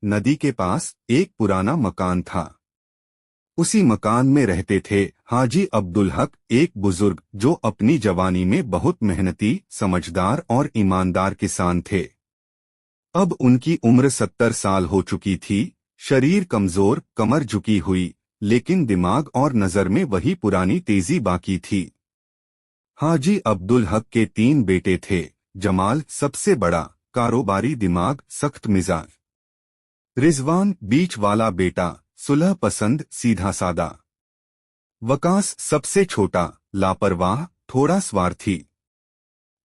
नदी के पास एक पुराना मकान था। उसी मकान में रहते थे हाजी अब्दुल हक, एक बुजुर्ग जो अपनी जवानी में बहुत मेहनती, समझदार और ईमानदार किसान थे। अब उनकी उम्र 70 साल हो चुकी थी। शरीर कमजोर, कमर झुकी हुई, लेकिन दिमाग और नजर में वही पुरानी तेजी बाकी थी। हाजी अब्दुल हक के 3 बेटे थे। जमाल सबसे बड़ा, कारोबारी दिमाग, सख्त मिजाज। रिजवान बीच वाला बेटा, सुलह पसंद, सीधा सादा। वकास सबसे छोटा, लापरवाह, थोड़ा स्वार्थी।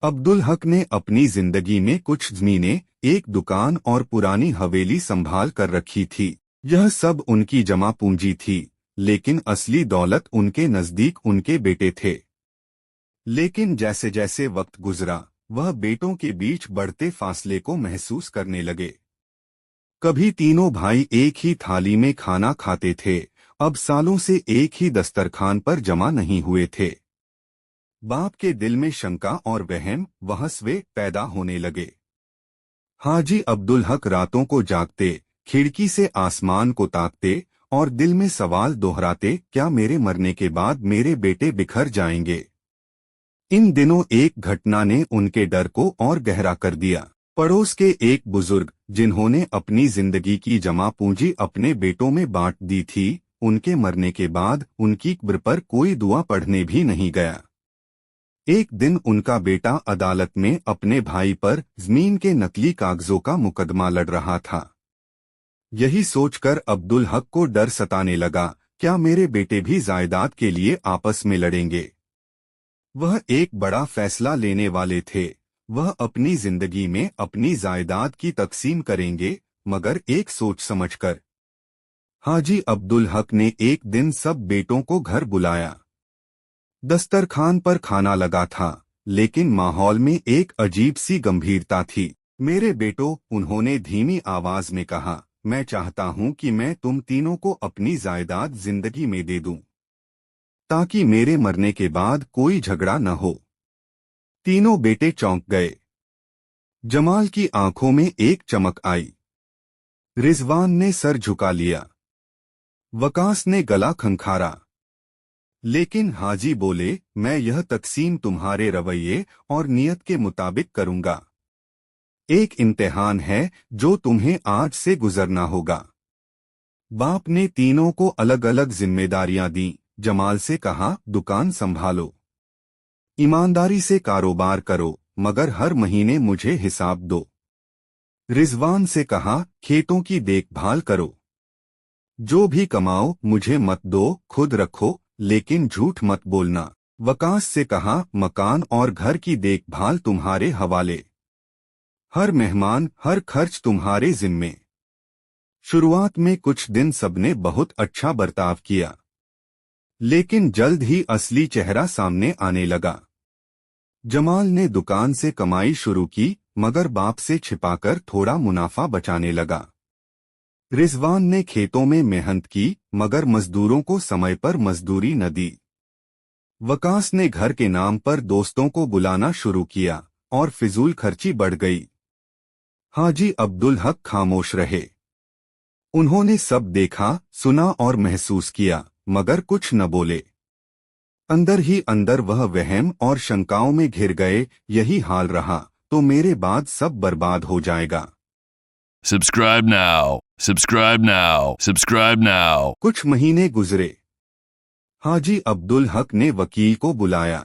अब्दुल हक ने अपनी जिंदगी में कुछ जमीनें, एक दुकान और पुरानी हवेली संभाल कर रखी थी। यह सब उनकी जमा पूंजी थी, लेकिन असली दौलत उनके नजदीक उनके बेटे थे। लेकिन जैसे जैसे वक्त गुजरा, वह बेटों के बीच बढ़ते फासले को महसूस करने लगे। कभी तीनों भाई एक ही थाली में खाना खाते थे, अब सालों से एक ही दस्तरखान पर जमा नहीं हुए थे। बाप के दिल में शंका और वहम, वहस्वे पैदा होने लगे। हाजी अब्दुल हक रातों को जागते, खिड़की से आसमान को ताकते और दिल में सवाल दोहराते, क्या मेरे मरने के बाद मेरे बेटे बिखर जाएंगे? इन दिनों एक घटना ने उनके डर को और गहरा कर दिया। पड़ोस के एक बुजुर्ग, जिन्होंने अपनी जिंदगी की जमा पूंजी अपने बेटों में बांट दी थी, उनके मरने के बाद उनकी कब्र पर कोई दुआ पढ़ने भी नहीं गया। एक दिन उनका बेटा अदालत में अपने भाई पर जमीन के नकली कागजों का मुकदमा लड़ रहा था। यही सोचकर अब्दुल हक को डर सताने लगा, क्या मेरे बेटे भी जायदाद के लिए आपस में लड़ेंगे? वह एक बड़ा फैसला लेने वाले थे। वह अपनी जिंदगी में अपनी जायदाद की तकसीम करेंगे, मगर एक सोच समझकर। हाजी अब्दुल हक ने एक दिन सब बेटों को घर बुलाया। दस्तरखान पर खाना लगा था, लेकिन माहौल में एक अजीब सी गंभीरता थी। मेरे बेटों, उन्होंने धीमी आवाज में कहा, मैं चाहता हूं कि मैं तुम तीनों को अपनी जायदाद जिंदगी में दे दूं, ताकि मेरे मरने के बाद कोई झगड़ा न हो। तीनों बेटे चौंक गए। जमाल की आंखों में एक चमक आई। रिजवान ने सर झुका लिया। वकास ने गला खंखारा। लेकिन हाजी बोले, मैं यह तकसीम तुम्हारे रवैये और नियत के मुताबिक करूंगा। एक इम्तिहान है जो तुम्हें आज से गुजरना होगा। बाप ने तीनों को अलग अलग जिम्मेदारियां दी। जमाल से कहा, दुकान संभालो, ईमानदारी से कारोबार करो, मगर हर महीने मुझे हिसाब दो। रिजवान से कहा, खेतों की देखभाल करो, जो भी कमाओ मुझे मत दो, खुद रखो, लेकिन झूठ मत बोलना। वकास से कहा, मकान और घर की देखभाल तुम्हारे हवाले, हर मेहमान, हर खर्च तुम्हारे जिम्मे। शुरुआत में कुछ दिन सबने बहुत अच्छा बर्ताव किया, लेकिन जल्द ही असली चेहरा सामने आने लगा। जमाल ने दुकान से कमाई शुरू की, मगर बाप से छिपाकर थोड़ा मुनाफा बचाने लगा। रिजवान ने खेतों में मेहनत की, मगर मजदूरों को समय पर मजदूरी न दी। वकास ने घर के नाम पर दोस्तों को बुलाना शुरू किया, और फिजूल खर्ची बढ़ गई। हाजी अब्दुल हक खामोश रहे। उन्होंने सब देखा, सुना और महसूस किया, मगर कुछ न बोले। अंदर ही अंदर वह वहम और शंकाओं में घिर गए, यही हाल रहा तो मेरे बाद सब बर्बाद हो जाएगा। Subscribe now. Subscribe now. Subscribe now. कुछ महीने गुजरे। हाजी अब्दुल हक ने वकील को बुलाया।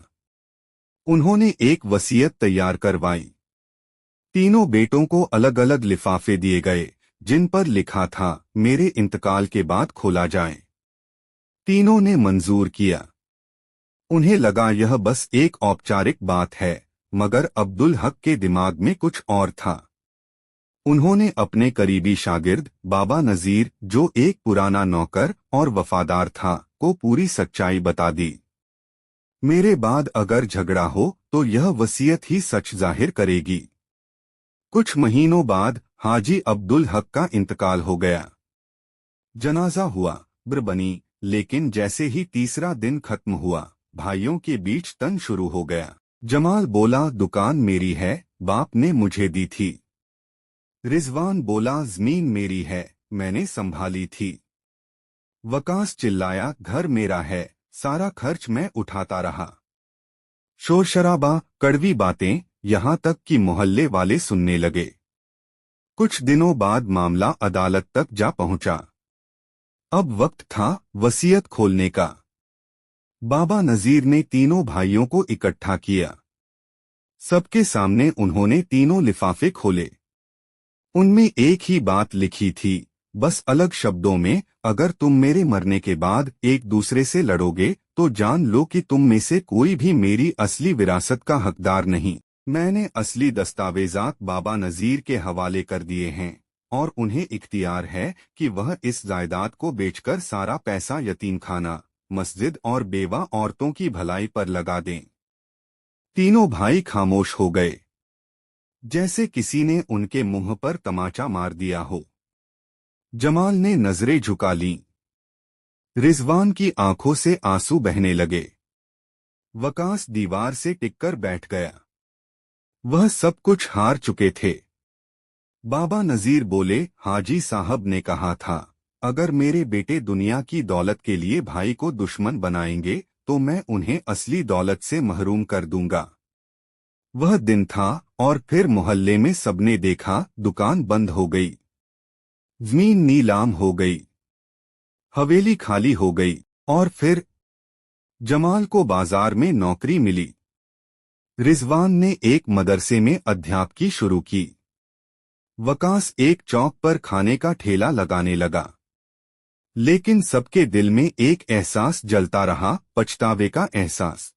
उन्होंने एक वसीयत तैयार करवाई। तीनों बेटों को अलग अलग लिफाफे दिए गए, जिन पर लिखा था, मेरे इंतकाल के बाद खोला जाए। तीनों ने मंजूर किया। उन्हें लगा यह बस एक औपचारिक बात है, मगर अब्दुल हक के दिमाग में कुछ और था। उन्होंने अपने करीबी शागिर्द बाबा नजीर, जो एक पुराना नौकर और वफादार था, को पूरी सच्चाई बता दी। मेरे बाद अगर झगड़ा हो तो यह वसीयत ही सच जाहिर करेगी। कुछ महीनों बाद हाजी अब्दुल हक का इंतकाल हो गया। जनाजा हुआ, कब्र बनी, लेकिन जैसे ही तीसरा दिन खत्म हुआ, भाइयों के बीच तन शुरू हो गया। जमाल बोला, दुकान मेरी है, बाप ने मुझे दी थी। रिजवान बोला, जमीन मेरी है, मैंने संभाली थी। वकास चिल्लाया, घर मेरा है, सारा खर्च मैं उठाता रहा। शोर शराबा, कड़वी बातें, यहाँ तक कि मोहल्ले वाले सुनने लगे। कुछ दिनों बाद मामला अदालत तक जा पहुंचा। अब वक्त था वसीयत खोलने का। बाबा नजीर ने तीनों भाइयों को इकट्ठा किया। सबके सामने उन्होंने तीनों लिफाफे खोले। उनमें एक ही बात लिखी थी, बस अलग शब्दों में, अगर तुम मेरे मरने के बाद एक दूसरे से लड़ोगे तो जान लो कि तुम में से कोई भी मेरी असली विरासत का हकदार नहीं। मैंने असली दस्तावेजात बाबा नजीर के हवाले कर दिए हैं और उन्हें इख्तियार है कि वह इस जायदाद को बेचकर सारा पैसा यतीम खाना, मस्जिद और बेवा औरतों की भलाई पर लगा दें। तीनों भाई खामोश हो गए, जैसे किसी ने उनके मुंह पर तमाचा मार दिया हो। जमाल ने नजरें झुका लीं। रिजवान की आंखों से आंसू बहने लगे। वकास दीवार से टिककर बैठ गया। वह सब कुछ हार चुके थे। बाबा नजीर बोले, हाजी साहब ने कहा था, अगर मेरे बेटे दुनिया की दौलत के लिए भाई को दुश्मन बनाएंगे तो मैं उन्हें असली दौलत से महरूम कर दूंगा। वह दिन था और फिर मोहल्ले में सबने देखा, दुकान बंद हो गई, जमीन नीलाम हो गई, हवेली खाली हो गई और फिर जमाल को बाजार में नौकरी मिली। रिजवान ने एक मदरसे में अध्यापकी शुरू की। वकास एक चौक पर खाने का ठेला लगाने लगा। लेकिन सबके दिल में एक एहसास जलता रहा, पछतावे का एहसास।